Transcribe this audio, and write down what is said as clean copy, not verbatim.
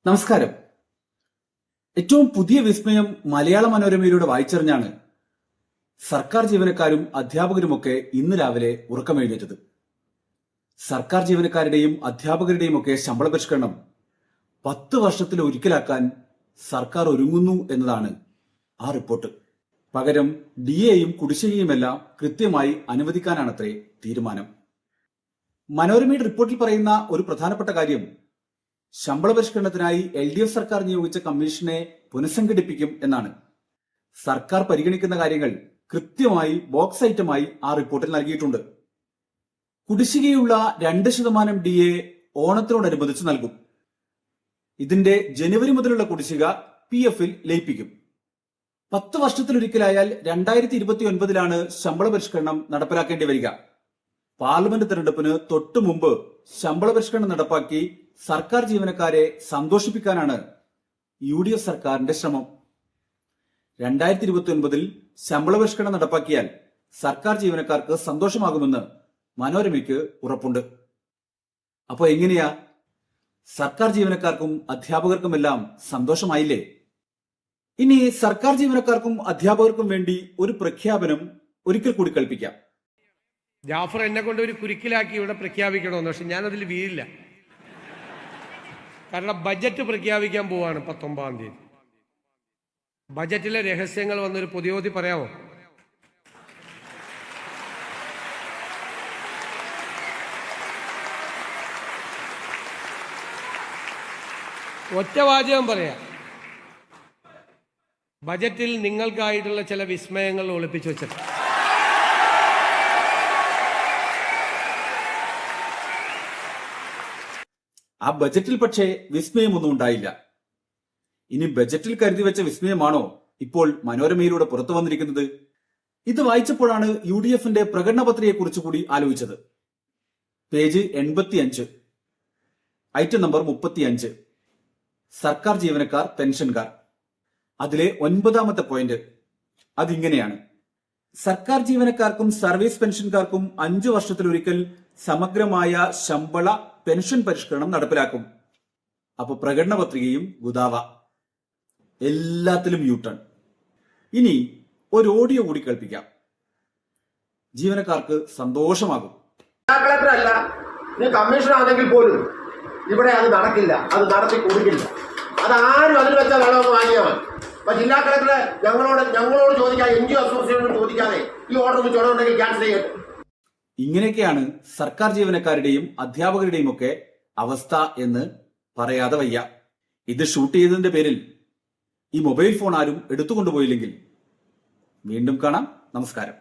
നമസ്കാരം. ഏറ്റവും പുതിയ വിസ്മയം മലയാള മനോരമയിലൂടെ വായിച്ചറിഞ്ഞാണ് സർക്കാർ ജീവനക്കാരും അധ്യാപകരുമൊക്കെ ഇന്ന് രാവിലെ ഉറക്കമെഴുന്നേറ്റത്. സർക്കാർ ജീവനക്കാരുടെയും അധ്യാപകരുടെയും ഒക്കെ ശമ്പള പരിഷ്കരണം 10 വർഷത്തിൽ ഒരിക്കലാക്കാൻ സർക്കാർ ഒരുങ്ങുന്നു എന്നതാണ് ആ റിപ്പോർട്ട്. പകരം DAയും കുടിശ്ശികയുമെല്ലാം കൃത്യമായി അനുവദിക്കാനാണത്രേ തീരുമാനം. മനോരമയുടെ റിപ്പോർട്ടിൽ പറയുന്ന ഒരു പ്രധാനപ്പെട്ട കാര്യം ശമ്പള പരിഷ്കരണത്തിനായി LDF സർക്കാർ നിയോഗിച്ച കമ്മീഷനെ പുനഃസംഘടിപ്പിക്കും എന്നാണ്. സർക്കാർ പരിഗണിക്കുന്ന കാര്യങ്ങൾ കൃത്യമായി ബോക്സ് ഐറ്റമായി ആ റിപ്പോർട്ടിൽ നൽകിയിട്ടുണ്ട്. കുടിശ്ശികയുള്ള 2% DA ഓണത്തിനോടനുബന്ധിച്ച് നൽകും. ഇതിന്റെ ജനുവരി മുതലുള്ള കുടിശ്ശിക PFൽ ലയിപ്പിക്കും. 10 വർഷത്തിലൊരിക്കലായാൽ 2029ലാണ് ശമ്പള പരിഷ്കരണം നടപ്പിലാക്കേണ്ടി വരിക. പാർലമെന്റ് തെരഞ്ഞെടുപ്പിന് തൊട്ടു മുമ്പ് ശമ്പള പരിഷ്കരണം നടപ്പാക്കി സർക്കാർ ജീവനക്കാരെ സന്തോഷിപ്പിക്കാനാണ് UDF സർക്കാരിന്റെ ശ്രമം. 2029ൽ ശമ്പള പരിഷ്കരണം നടപ്പാക്കിയാൽ സർക്കാർ ജീവനക്കാർക്ക് സന്തോഷമാകുമെന്ന് മനോരമയ്ക്ക് ഉറപ്പുണ്ട്. അപ്പോ എങ്ങനെയാ? സർക്കാർ ജീവനക്കാർക്കും അധ്യാപകർക്കുമെല്ലാം സന്തോഷമായില്ലേ? ഇനി സർക്കാർ ജീവനക്കാർക്കും അധ്യാപകർക്കും വേണ്ടി ഒരു പ്രഖ്യാപനം ഒരിക്കൽ കൂടി കൽപ്പിക്കാം. ജാഫർ എന്നെ കൊണ്ട് ഒരു കുരുക്കിലാക്കി ഇവിടെ പ്രഖ്യാപിക്കണമെന്ന്, പക്ഷെ ഞാനതിൽ വീഴില്ല. കാരണം ബജറ്റ് പ്രഖ്യാപിക്കാൻ പോവാണ് 19-ാം തീയതി. ബജറ്റിലെ രഹസ്യങ്ങൾ വന്നൊരു പൊതുയോധി പറയാമോ? ഒറ്റവാചകം പറയാം. ബജറ്റിൽ നിങ്ങൾക്കായിട്ടുള്ള ചില വിസ്മയങ്ങൾ ഒളിപ്പിച്ചു വെച്ചിട്ട് ആ ബജറ്റിൽ പക്ഷേ വിസ്മയമൊന്നും ഉണ്ടായില്ല. ഇനി ബജറ്റിൽ കരുതി വെച്ച വിസ്മയമാണോ ഇപ്പോൾ മനോരമയിലൂടെ പുറത്തു വന്നിരിക്കുന്നത്? ഇത് വായിച്ചപ്പോഴാണ് UDFന്റെ പ്രകടന പത്രികയെക്കുറിച്ച് കൂടി ആലോചിച്ചത്. പേജ് 85, ഐറ്റം നമ്പർ 35, സർക്കാർ ജീവനക്കാർ പെൻഷൻകാർ. അതിലെ 9ാമത്തെ പോയിന്റ് അതിങ്ങനെയാണ്: സർക്കാർ ജീവനക്കാർക്കും സർവീസ് പെൻഷൻകാർക്കും 5 വർഷത്തിലൊരിക്കൽ സമഗ്രമായ ശമ്പള പെൻഷൻ പരിഷ്കരണം നടപ്പിലാക്കും. അപ്പൊ പ്രകടന പത്രികയും ഗുദാവ, എല്ലാത്തിലും യൂട്ടേൺ. ഇനി ഒരു ഓഡിയോ കൂടി കേൾപ്പിക്കാം. ജീവനക്കാർക്ക് സന്തോഷമാകും. കളക്ടറല്ല, നീ കമ്മീഷണർ ആണെങ്കിൽ പോലും ഇവിടെ അത് നടക്കില്ല, അത് നടത്തി കൊടുക്കില്ല. അതാരും അതിൽ വെച്ചാൽ വെള്ളമൊന്ന് വാങ്ങിയാൽ മതി. അപ്പൊ ജില്ലാ കളക്ടറെ ഞങ്ങളോട് ചോദിക്കാം, NGO അസോസിയേഷനോട് ചോദിക്കാതെ ഈ ഓർഡർ ചുടമുണ്ടെങ്കിൽ ക്യാൻസൽ ചെയ്യട്ടെ. ഇങ്ങനെയൊക്കെയാണ് സർക്കാർ ജീവനക്കാരുടെയും അധ്യാപകരുടെയും ഒക്കെ അവസ്ഥ എന്ന് പറയാതെ വയ്യ. ഇത് ഷൂട്ട് ചെയ്തതിന്റെ പേരിൽ ഈ മൊബൈൽ ഫോൺ ആരും എടുത്തുകൊണ്ടുപോയില്ലെങ്കിൽ വീണ്ടും കാണാം. നമസ്കാരം.